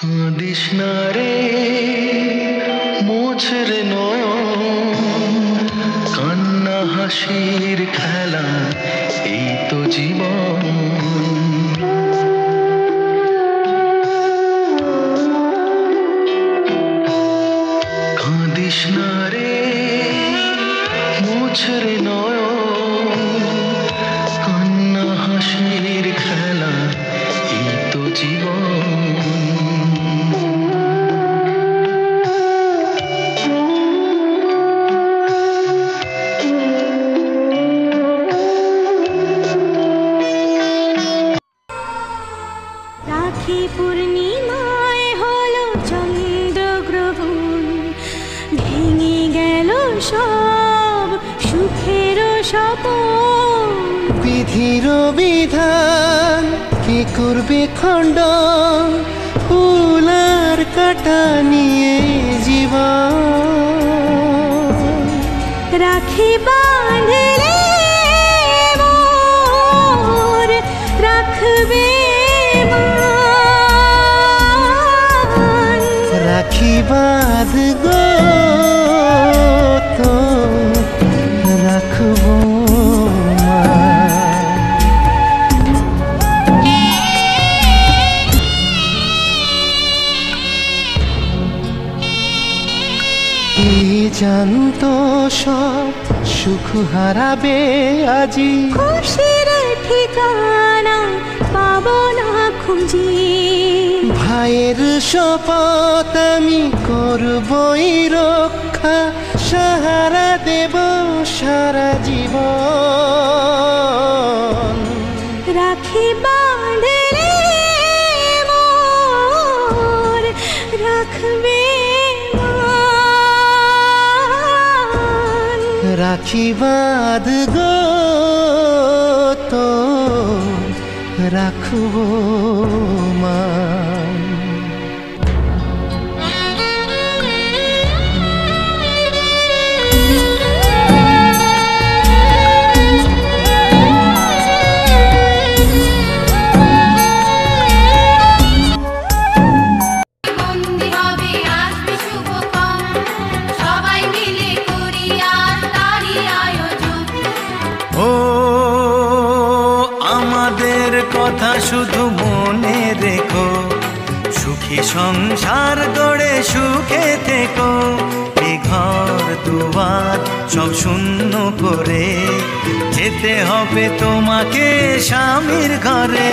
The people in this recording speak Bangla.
কাঁদিস না রে মোছরে নয়ন, কান্না হাসির খেলা এই তো জীবন। কাঁদিস না রে মোছরে নয়ন, কান্না হাসির খেলা এই তো জীবন। রাখি পূর্ণিমায় হলো চন্দ্রগ্রহণ, ভেঙে গেল সব সুখের স্বপন। বিধির বিধান কি করবে খণ্ডন, ফুল আর কাটা নিয়ে জীবন। রাখি বাঁধলে মোর রাখবে মান। রাখি বাঁধ গো তো রাখবো জানতো সব সুখ হারাবে আজি, খুশির ঠিকানা পাবো না খুঁজি। ভাইয়ের শপথ আমি করবই রক্ষা, সাহারা দেব সারা জীবন। রাখি বাঁধলে মোর রাখবে মান। রাখি বাঁধ গো তো রাখবো মান। কথা শুধু মনে রেখো, সুখী সংসার গড়ে সুখে থেকো। এ ঘর দুয়ার সব শূন্য করে যেতে হবে তোমাকে স্বামীর ঘরে।